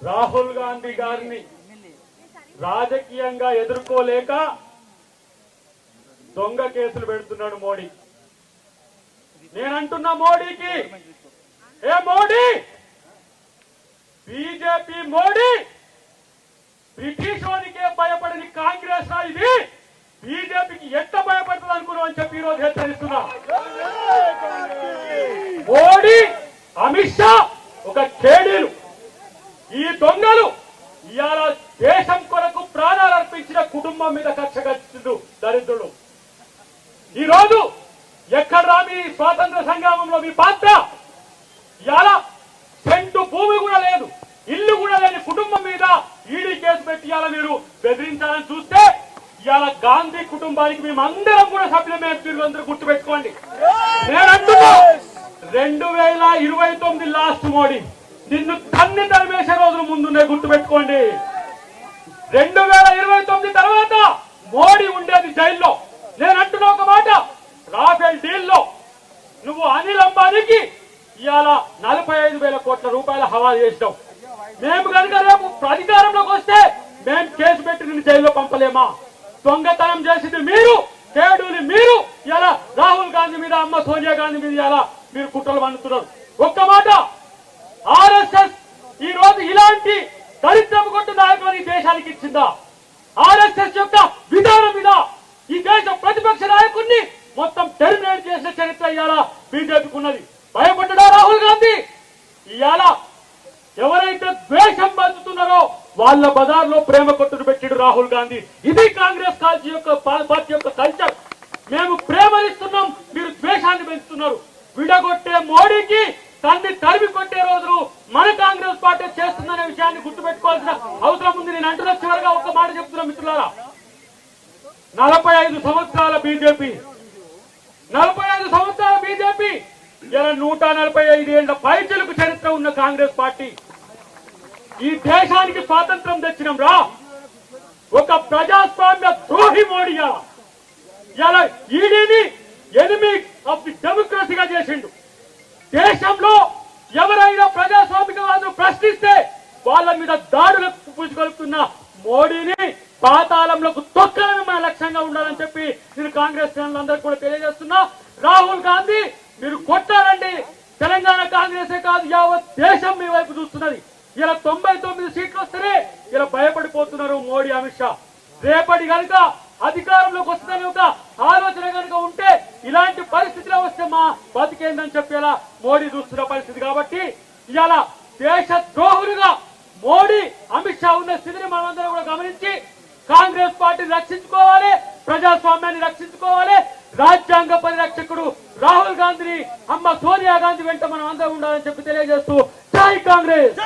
రాహుల్ గాంధీ గారిని రాజకీయంగా ఎదుర్కోలేక దొంగ కేసులు పెడుతున్నాడు మోడీ. నేనంటున్నా మోడీకి, ఏ మోడీ, బీజేపీ మోడీ బ్రిటిష్ వాడికే భయపడని కాంగ్రెస్ ఇది బీజేపీకి ఎంత భయపడుతుంది అనుకున్నాం అని చెప్పి ఈరోజు హెచ్చరిస్తున్నా. మోడీ, అమిత్ షా ఒక కేడీలు, ఈ దొంగలు ఇవాళ దేశం కొరకు ప్రాణాలు అర్పించిన కుటుంబం మీద కక్ష కట్టిండు దరిద్రుడు. ఈ రోజు ఎక్కడ మీ స్వాతంత్ర సంగ్రామంలో మీ పాత్ర? ఇవాళ సెంటు భూమి కూడా లేదు, ఇల్లు కూడా లేని కుటుంబం మీద ఈడీ కేసు పెట్టి ఇవాళ మీరు బెదిరించాలని చూస్తే ఇవాళ గాంధీ కుటుంబానికి మేమందరం కూడా సభ్యులమే. అందరూ గుర్తు పెట్టుకోండి. నేనంటున్నా 2029 లాస్ట్ మోడీ నిన్ను తన్ని తరిమేసే రోజులు ముందున్నాయి, గుర్తు పెట్టుకోండి. 2029 తర్వాత మోడీ ఉండేది జైల్లో. నేను అంటున్నా ఒక మాట, రాఫెల్ డీల్ లో నువ్వు అనిల్ అంబానీకి ఇవాళ 45,000 కోట్ల రూపాయల హవాలా చేసినావు. మేము కనుక రేపు అధికారంలోకి వస్తే మేము కేసు పెట్టి నిన్ను జైల్లో పంపలేమా? దొంగతనం చేసింది మీరు, కేడుని మీరు. ఇలా రాహుల్ గాంధీ మీద, అమ్మ సోనియా గాంధీ మీద ఇలా మీరు కుట్రలు పండుతున్నారు. ఒక్క మాట, ఆర్ఎస్ఎస్ ఈ రోజు ఇలాంటి దరిద్రపు కొట్టు నాయకులను ఈ దేశానికి ఇచ్చిందా? ఆర్ఎస్ఎస్ యొక్క విధానం మీద ఈ దేశ ప్రతిపక్ష నాయకుడిని మొత్తం టెర్మినేట్ చేసిన చరిత్ర ఇవాళ బీజేపీకి ఉన్నది. భయపడ్డా రాహుల్ గాంధీ? ఇవాళ ఎవరైతే ద్వేషం పంచుతున్నారో వాళ్ళ బజార్లో ప్రేమ కొట్టును పెట్టిడు రాహుల్ గాంధీ. ఇది కాంగ్రెస్ పార్టీ యొక్క కల్చర్. మేము ప్రేమనిస్తున్నాం, మీరు ద్వేషాన్ని పెంచుతున్నారు. విడగొట్టే మోడీకి తన్ని తరిమి కొట్టే రోజులు మన కాంగ్రెస్ పార్టీ చేస్తుందనే విషయాన్ని గుర్తుపెట్టుకోవాల్సిన అవసరం ఉంది. నేను అంటున్న చివరిగా ఒక మాట చెప్తున్నా మిత్రులారా, 45 సంవత్సరాల బీజేపీ, 45 సంవత్సరాల బీజేపీ, ఇలా 145 ఏళ్ల పైచిలకు చరిత్ర ఉన్న కాంగ్రెస్ పార్టీ ఈ దేశానికి స్వాతంత్రం తెచ్చినాం రా. ఒక ప్రజాస్వామ్య ద్రోహి మోడీ ఇలా ఈడీని ఎనిమి ఆఫ్ ది డెమోక్రసీగా చేసిండు. దేశంలో ఎవరైనా ప్రజాస్వామికవాదులు ప్రశ్నిస్తే వాళ్ళ మీద దాడులకు పూజగలుపుతున్న మోడీని పాతాళంలోకి తొక్కడమే మన లక్ష్యంగా ఉండాలని చెప్పి నేను కాంగ్రెస్ శ్రేణులందరికీ కూడా తెలియజేస్తున్నా. రాహుల్ గాంధీ మీరు కొట్టారండి, తెలంగాణ కాంగ్రెసే కాదు యావత్ దేశం మీ వైపు చూస్తున్నది. ఇలా 99 సీట్లు వస్తేనే ఇలా భయపడిపోతున్నారు మోడీ, అమిత్ షా. రేపటి కనుక అధికారంలోకి వస్తుందని ఒక ఆలోచన కనుక ఉంటే ఇలాంటి పరిస్థితిలో వస్తే మా బతికేందని చెప్పేలా మోడీ చూస్తున్న పరిస్థితి. కాబట్టి ఇవాళ దేశ ద్రోహులుగా మోడీ, అమిత్ షా ఉన్న స్థితిని మనమందరం కూడా గమనించి కాంగ్రెస్ పార్టీని రక్షించుకోవాలి, ప్రజాస్వామ్యాన్ని రక్షించుకోవాలి. రాజ్యాంగ పరిరక్షకుడు రాహుల్ గాంధీని, అమ్మ సోనియా గాంధీ వెంట మనం అందరం ఉండాలని చెప్పి తెలియజేస్తూ జై కాంగ్రెస్.